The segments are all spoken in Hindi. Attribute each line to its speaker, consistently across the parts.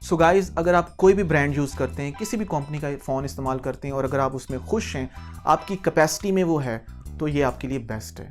Speaker 1: सो गाइज़, अगर आप कोई भी ब्रांड यूज़ करते हैं, किसी भी कंपनी का फ़ोन इस्तेमाल करते हैं और अगर आप उसमें खुश हैं, आपकी कैपेसिटी में वो है, तो ये आपके लिए बेस्ट है।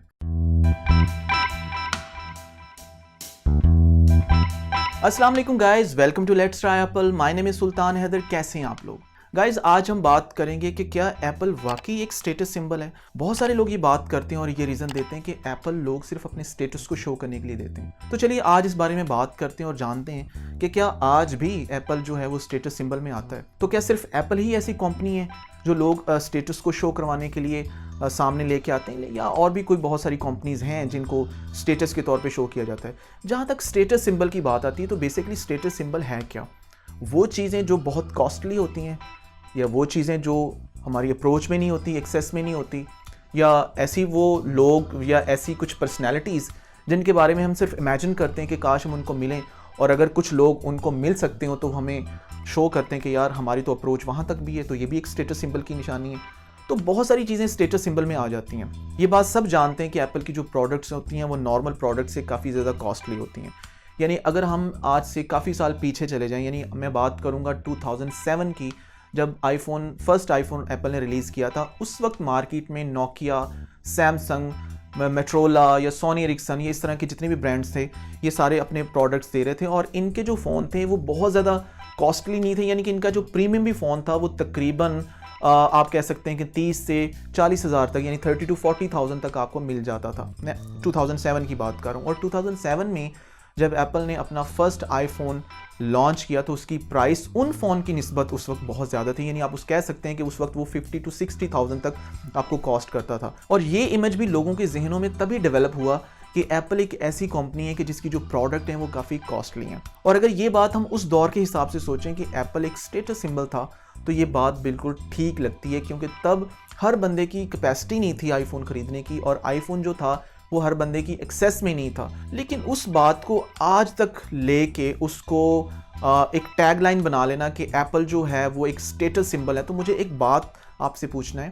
Speaker 1: अस्सलाम वालेकुम guys, welcome to let's try Apple. My name is Sultan Haider. कैसे हैं आप लोग? गाइज़, आज हम बात करेंगे कि क्या एप्पल वाकई एक स्टेटस सिंबल है। बहुत सारे लोग ये बात करते हैं और ये रीज़न देते हैं कि एप्पल लोग सिर्फ अपने स्टेटस को शो करने के लिए देते हैं। तो चलिए आज इस बारे में बात करते हैं और जानते हैं कि क्या आज भी एप्पल जो है वो स्टेटस सिंबल में आता है। तो क्या सिर्फ एप्पल ही ऐसी कंपनी है जो लोग स्टेटस को शो करवाने के लिए सामने लेके आते हैं, या और भी कोई बहुत सारी कंपनीज़ हैं जिनको स्टेटस के तौर पे शो किया जाता है। जहाँ तक स्टेटस सिंबल की बात आती है तो बेसिकली स्टेटस सिंबल है क्या? वो चीज़ें जो बहुत कॉस्टली होती हैं, या वो चीज़ें जो हमारी अप्रोच में नहीं होती, एक्सेस में नहीं होती, या ऐसी वो लोग या ऐसी कुछ पर्सनैलिटीज़ जिनके बारे में हम सिर्फ इमेजिन करते हैं कि काश हम उनको मिलें, और अगर कुछ लोग उनको मिल सकते हो तो हमें शो करते हैं कि यार हमारी तो अप्रोच वहाँ तक भी है, तो ये भी एक स्टेटस सिंबल की निशानी है। तो बहुत सारी चीज़ें स्टेटस सिंबल में आ जाती हैं। ये बात सब जानते हैं कि एप्पल की जो प्रोडक्ट्स होती हैं वो नॉर्मल प्रोडक्ट से काफ़ी ज़्यादा कॉस्टली होती हैं। यानी अगर हम आज से काफ़ी साल पीछे चले जाएं, यानी मैं बात करूंगा 2007 की, जब फर्स्ट आईफोन एप्पल ने रिलीज़ किया था, उस वक्त मार्केट में नोकिया, सैमसंग, मेट्रोला या सोनी एरिक्सन, ये इस तरह के जितने भी ब्रांड्स थे, ये सारे अपने प्रोडक्ट्स दे रहे थे और इनके जो फ़ोन थे वो बहुत ज़्यादा कॉस्टली नहीं थे। यानी कि इनका जो प्रीमियम भी फ़ोन था वो तकरीबन आप कह सकते हैं कि 30 से 40 हज़ार तक, यानी 30 to 40,000 तक आपको मिल जाता था। मैं 2007 की बात कर रहा हूँ। और 2007 में जब एप्पल ने अपना फर्स्ट आईफोन लॉन्च किया तो उसकी प्राइस उन फ़ोन की निस्बत उस वक्त बहुत ज़्यादा थी। यानी आप उस कह सकते हैं कि उस वक्त वो 50 to 60,000 तक आपको कॉस्ट करता था। और ये इमेज भी लोगों के जहनों में तभी डेवलप हुआ कि एप्पल एक ऐसी कंपनी है कि जिसकी जो प्रोडक्ट हैं वो काफ़ी कॉस्टली हैं। और अगर ये बात हम उस दौर के हिसाब से सोचें कि एप्पल एक स्टेटस सिंबल था, तो ये बात बिल्कुल ठीक लगती है, क्योंकि तब हर बंदे की कैपेसिटी नहीं थी आईफोन ख़रीदने की, और आईफोन जो था वो हर बंदे की एक्सेस में नहीं था। लेकिन उस बात को आज तक लेके उसको एक टैगलाइन बना लेना कि एप्पल जो है वो एक स्टेटस सिंबल है। तो मुझे एक बात आपसे पूछना है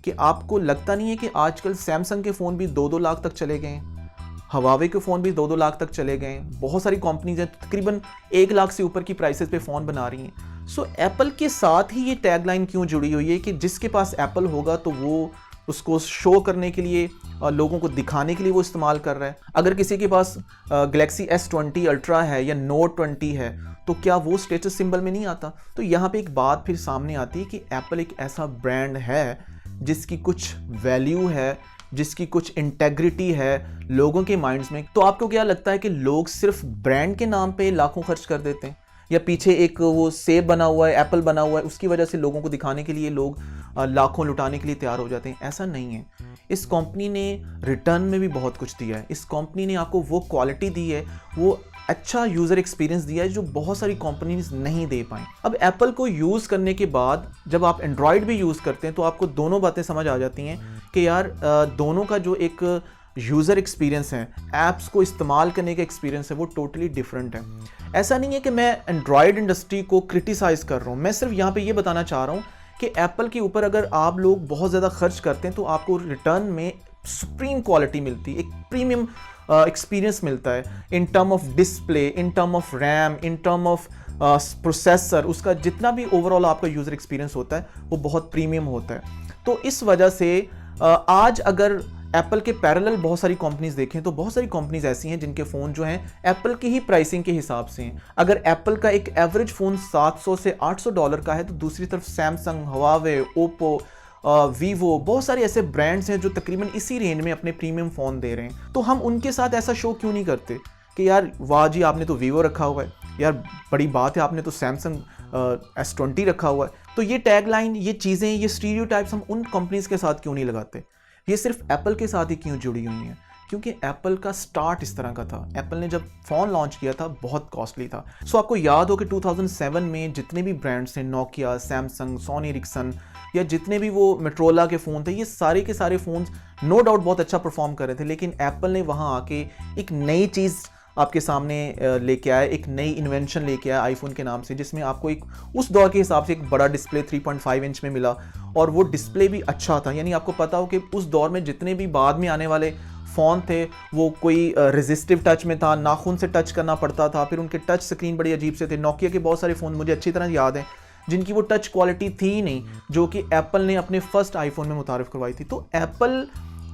Speaker 1: कि आपको लगता नहीं है कि आजकल सैमसंग के फ़ोन भी 2-2 लाख तक चले गए हैं, हवावे के फ़ोन भी 2-2 लाख तक चले गए हैं, बहुत सारी कंपनीज हैं तकरीबन 1 लाख से ऊपर की प्राइसेस पे फ़ोन बना रही हैं। सो एप्पल के साथ ही ये टैगलाइन क्यों जुड़ी हुई है कि जिसके पास एप्पल होगा तो वो उसको शो करने के लिए, लोगों को दिखाने के लिए वो इस्तेमाल कर रहा है। अगर किसी के पास गैलेक्सी S20 अल्ट्रा है या नोट 20 है, तो क्या वो स्टेटस सिंबल में नहीं आता? तो यहाँ पे एक बात फिर सामने आती है कि एप्पल एक ऐसा ब्रांड है जिसकी कुछ वैल्यू है, जिसकी कुछ इंटेग्रिटी है लोगों के माइंड्स में। तो आपको क्या लगता है कि लोग सिर्फ ब्रांड के नाम पे लाखों खर्च कर देते हैं, या पीछे एक वो सेब बना हुआ है, एप्पल बना हुआ है, उसकी वजह से लोगों को दिखाने के लिए लोग लाखों लुटाने के लिए तैयार हो जाते हैं? ऐसा नहीं है। इस कंपनी ने रिटर्न में भी बहुत कुछ दिया है। इस कंपनी ने आपको वो क्वालिटी दी है, वो अच्छा यूज़र एक्सपीरियंस दिया है जो बहुत सारी कंपनीज नहीं दे पाएँ। अब एप्पल को यूज़ करने के बाद जब आप एंड्रॉयड भी यूज़ करते हैं तो आपको दोनों बातें समझ आ जाती हैं कि यार दोनों का जो एक यूज़र एक्सपीरियंस है, ऐप्स को इस्तेमाल करने का एक्सपीरियंस है, वो टोटली डिफरेंट है। ऐसा नहीं है कि मैं एंड्रॉयड इंडस्ट्री को क्रिटिसाइज़ कर रहा हूँ, मैं सिर्फ यहाँ पे ये बताना चाह रहा हूँ कि एप्पल के ऊपर अगर आप लोग बहुत ज़्यादा खर्च करते हैं तो आपको रिटर्न में सुप्रीम क्वालिटी मिलती है, एक प्रीमियम एक्सपीरियंस मिलता है in term of display, in term of RAM, in term of processor. उसका जितना भी ओवरऑल आपका यूज़र एक्सपीरियंस होता है वो बहुत प्रीमियम होता है। तो इस वजह से आज अगर एप्पल के पैरेलल बहुत सारी कंपनीज देखें तो बहुत सारी कंपनीज ऐसी हैं जिनके फ़ोन जो हैं एप्पल की ही प्राइसिंग के हिसाब से हैं। अगर एप्पल का एक एवरेज फ़ोन 700 से 800 डॉलर का है, तो दूसरी तरफ सैमसंग, हवावे, ओप्पो, वीवो, बहुत सारे ऐसे ब्रांड्स हैं जो तकरीबन इसी रेंज में अपने प्रीमियम फ़ोन दे रहे हैं। तो हम उनके साथ ऐसा शो क्यों नहीं करते कि यार वाह जी आपने तो वीवो रखा हुआ है, यार बड़ी बात है आपने तो सैमसंग S20 रखा हुआ है। तो ये टैगलाइन, ये चीज़ें, ये स्टीरियोटाइप्स हम उन कंपनीज़ के साथ क्यों नहीं लगाते? ये सिर्फ एप्पल के साथ ही क्यों जुड़ी हुई हैं? क्योंकि एप्पल का स्टार्ट इस तरह का था। एप्पल ने जब फ़ोन लॉन्च किया था बहुत कॉस्टली था। सो आपको याद हो कि 2007 में जितने भी ब्रांड्स थे, नोकिया, सैमसंग, सोनी एरिक्सन, या जितने भी वो मेट्रोला के फ़ोन थे, ये सारे के सारे फ़ोन्स नो डाउट बहुत अच्छा परफॉर्म कर रहे थे। लेकिन एप्पल ने वहाँ आके एक नई चीज़ आपके सामने लेके आया, एक नई इन्वेंशन लेके आया आईफोन के नाम से, जिसमें आपको एक उस दौर के हिसाब से एक बड़ा डिस्प्ले 3.5 इंच में मिला, और वो डिस्प्ले भी अच्छा था। यानी आपको पता हो कि उस दौर में जितने भी बाद में आने वाले फ़ोन थे वो कोई रेजिस्टिव टच में था, नाखून से टच करना पड़ता था, फिर उनके टच स्क्रीन बड़ी अजीब से थे। नोकिया के बहुत सारे फ़ोन मुझे अच्छी तरह याद हैं जिनकी वो टच क्वालिटी थी ही नहीं, जो कि एप्पल ने अपने फर्स्ट आईफोन में मुतारिफ करवाई थी। तो एप्पल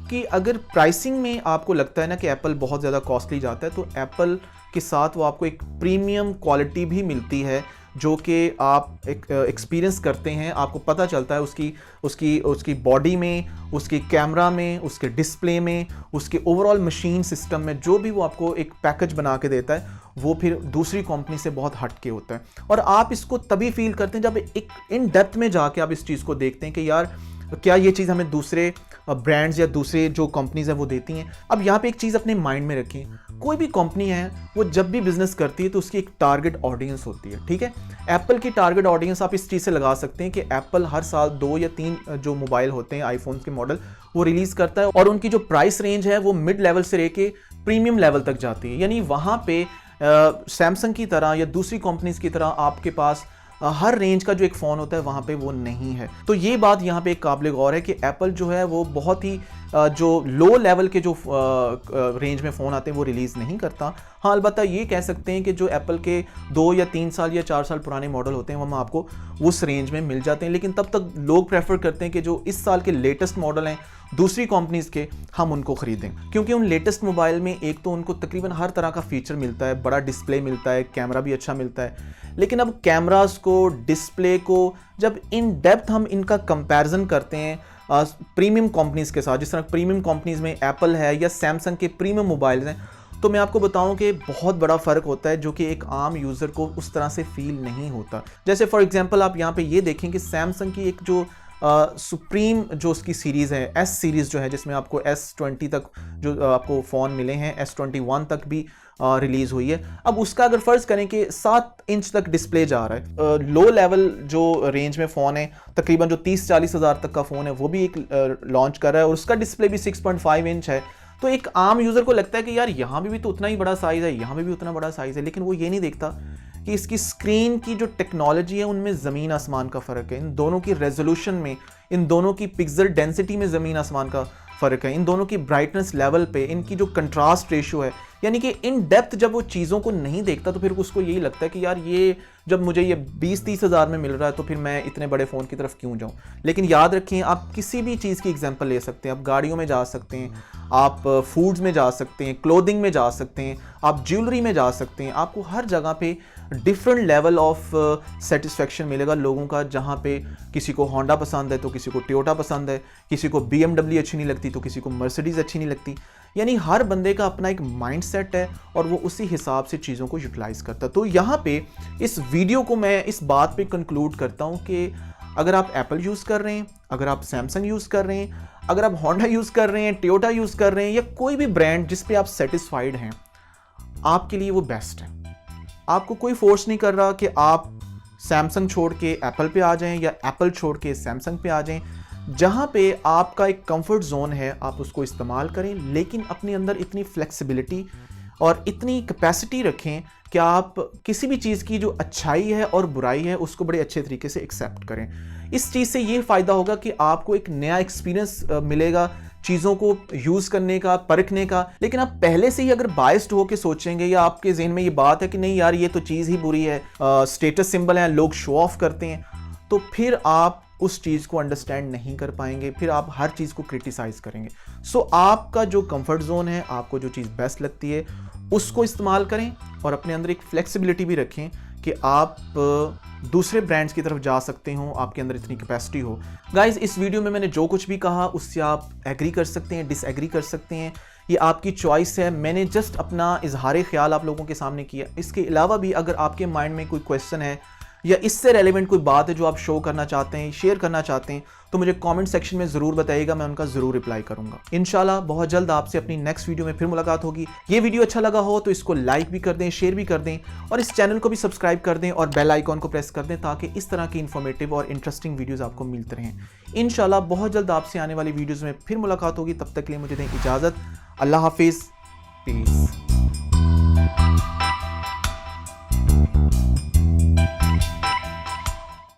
Speaker 1: की अगर प्राइसिंग में आपको लगता है ना कि एप्पल बहुत ज़्यादा कॉस्टली जाता है, तो एप्पल के साथ वो आपको एक प्रीमियम क्वालिटी भी मिलती है जो कि आप एक एक्सपीरियंस करते हैं, आपको पता चलता है उसकी बॉडी में, उसकी कैमरा में, उसके डिस्प्ले में, उसके ओवरऑल मशीन सिस्टम में, जो भी वो आपको एक पैकेज बना के देता है वो फिर दूसरी कंपनी से बहुत हट के होता है। और आप इसको तभी फील करते हैं जब एक इन डेप्थ में जाके आप इस चीज़ को देखते हैं कि यार क्या ये चीज़ हमें दूसरे ब्रांड्स या दूसरे जो कंपनीज हैं वो देती हैं। अब यहाँ पे एक चीज़ अपने माइंड में रखें, कोई भी कंपनी है वो जब भी बिजनेस करती है तो उसकी एक टारगेट ऑडियंस होती है, ठीक है। एप्पल की टारगेट ऑडियंस आप इस चीज़ से लगा सकते हैं कि एप्पल हर साल 2 या 3 जो मोबाइल होते हैं आईफोन के मॉडल वो रिलीज़ करता है और उनकी जो प्राइस रेंज है वो मिड लेवल से लेके प्रीमियम लेवल तक जाती है। यानी वहाँ पे सैमसंग की तरह या दूसरी कंपनीज की तरह आपके पास हर रेंज का जो एक फ़ोन होता है वहाँ पे वो नहीं है। तो ये बात यहाँ पे एक काबिल गौर है कि एप्पल जो है वो बहुत ही जो लो लेवल के जो रेंज में फ़ोन आते हैं वो रिलीज़ नहीं करता। हाँ, अलबत्ता ये कह सकते हैं कि जो एप्पल के 2 या 3 साल या 4 साल पुराने मॉडल होते हैं वो हम आपको उस रेंज में मिल जाते हैं, लेकिन तब तक लोग प्रेफर करते हैं कि जो इस साल के लेटेस्ट मॉडल हैं दूसरी कंपनीज़ के, हम उनको ख़रीदें, क्योंकि उन लेटेस्ट मोबाइल में एक तो उनको तकरीबन हर तरह का फ़ीचर मिलता है, बड़ा डिस्प्ले मिलता है, कैमरा भी अच्छा मिलता है। लेकिन अब कैमरास को, डिस्प्ले को जब इन डेप्थ हम इनका कंपैरिजन करते हैं प्रीमियम कंपनीज़ के साथ, जिस तरह प्रीमियम कंपनीज़ में एप्पल है या सैमसंग के प्रीमियम मोबाइल्स हैं, तो मैं आपको बताऊं कि बहुत बड़ा फ़र्क होता है जो कि एक आम यूज़र को उस तरह से फील नहीं होता। जैसे फॉर एग्जांपल आप यहाँ पे ये देखें कि सैमसंग की एक जो सुप्रीम जो उसकी सीरीज़ है, एस सीरीज़ जो है, जिसमें आपको S20 तक जो आपको फ़ोन मिले हैं, S21 तक भी रिलीज़ हुई है। अब उसका अगर फ़र्ज़ करें कि 7 इंच तक डिस्प्ले जा रहा है, लो लेवल जो रेंज में फ़ोन है तकरीबन जो 30-40 हज़ार तक का फ़ोन है वो भी एक लॉन्च कर रहा है और उसका डिस्प्ले भी 6.5 इंच है। तो एक आम यूज़र को लगता है कि यार यहाँ भी तो उतना ही बड़ा साइज़ है, यहाँ भी उतना बड़ा साइज़ है, लेकिन वो ये नहीं देखता कि इसकी स्क्रीन की जो टेक्नोलॉजी है उनमें ज़मीन आसमान का फ़र्क है, इन दोनों की रेजोल्यूशन में, इन दोनों की पिक्सल डेंसिटी में ज़मीन आसमान का फ़र्क है, इन दोनों की ब्राइटनेस लेवल पे, इनकी जो कंट्रास्ट रेशियो है। यानी कि इन डेप्थ जब वो चीज़ों को नहीं देखता तो फिर उसको यही लगता है कि यार ये जब मुझे ये 20-30 हज़ार में मिल रहा है तो फिर मैं इतने बड़े फ़ोन की तरफ क्यों जाऊं। लेकिन याद रखें, आप किसी भी चीज़ की एग्जांपल ले सकते हैं, आप गाड़ियों में जा सकते हैं, आप फूड्स में जा सकते हैं, क्लोथिंग में जा सकते हैं, आप ज्वेलरी में जा सकते हैं, आपको हर जगह पे डिफरेंट लेवल ऑफ सेटिस्फेक्शन मिलेगा लोगों का। जहाँ पे किसी को होंडा पसंद है तो किसी को टोयोटा पसंद है, किसी को BMW अच्छी नहीं लगती तो किसी को मर्सिडीज़ अच्छी नहीं लगती। यानी हर बंदे का अपना एक माइंड सेट है और वो उसी हिसाब से चीज़ों को यूटिलाइज़ करता है। तो यहाँ पे इस वीडियो को मैं इस बात पे कंक्लूड करता हूँ कि अगर आप एप्पल यूज़ कर रहे हैं, अगर आप सैमसंग यूज़ कर रहे हैं, अगर आप होंडा यूज़ कर रहे हैं, टोयोटा यूज़ कर रहे हैं या कोई भी ब्रांड जिस पे आप सेटिस्फाइड हैं, आपके लिए वो बेस्ट है। आपको कोई फोर्स नहीं कर रहा कि आप सैमसंग छोड़ के एप्पल पे आ जाएं या एप्पल छोड़ के सैमसंग पे आ जाएं। जहाँ पे आपका एक कंफर्ट जोन है आप उसको इस्तेमाल करें, लेकिन अपने अंदर इतनी फ्लेक्सिबिलिटी और इतनी कैपेसिटी रखें कि आप किसी भी चीज़ की जो अच्छाई है और बुराई है उसको बड़े अच्छे तरीके से एक्सेप्ट करें। इस चीज़ से ये फ़ायदा होगा कि आपको एक नया एक्सपीरियंस मिलेगा चीज़ों को यूज़ करने का, परखने का। लेकिन आप पहले से ही अगर बायस्ड होकर सोचेंगे या आपके जहन में ये बात है कि नहीं यार ये तो चीज़ ही बुरी है, स्टेटस सिंबल है, लोग शो ऑफ करते हैं, तो फिर आप उस चीज़ को अंडरस्टैंड नहीं कर पाएंगे, फिर आप हर चीज़ को क्रिटिसाइज़ करेंगे। सो आपका जो कंफर्ट जोन है, आपको जो चीज़ बेस्ट लगती है उसको इस्तेमाल करें और अपने अंदर एक फ्लेक्सिबिलिटी भी रखें कि आप दूसरे ब्रांड्स की तरफ जा सकते हो, आपके अंदर इतनी कैपेसिटी हो। गाइज, इस वीडियो में मैंने जो कुछ भी कहा उससे आप एग्री कर सकते हैं, डिसएग्री कर सकते हैं, ये आपकी चॉइस है। मैंने जस्ट अपना इजहार ख्याल आप लोगों के सामने किया। इसके अलावा भी अगर आपके माइंड में कोई क्वेश्चन है या इससे रेलेवेंट कोई बात है जो आप शो करना चाहते हैं, शेयर करना चाहते हैं, तो मुझे कमेंट सेक्शन में ज़रूर बताइएगा, मैं उनका ज़रूर रिप्लाई करूंगा। इंशाल्लाह बहुत जल्द आपसे अपनी नेक्स्ट वीडियो में फिर मुलाकात होगी। ये वीडियो अच्छा लगा हो तो इसको लाइक भी कर दें, शेयर भी कर दें और इस चैनल को भी सब्सक्राइब कर दें और बेल आइकॉन को प्रेस कर दें ताकि इस तरह की इन्फॉर्मेटिव और इंटरेस्टिंग वीडियोज़ आपको मिलते रहें। इंशाल्लाह बहुत जल्द आपसे आने वाली वीडियोज़ में फिर मुलाकात होगी। तब तक के लिए मुझे दें इजाज़त। अल्लाह हाफिज़, पीस।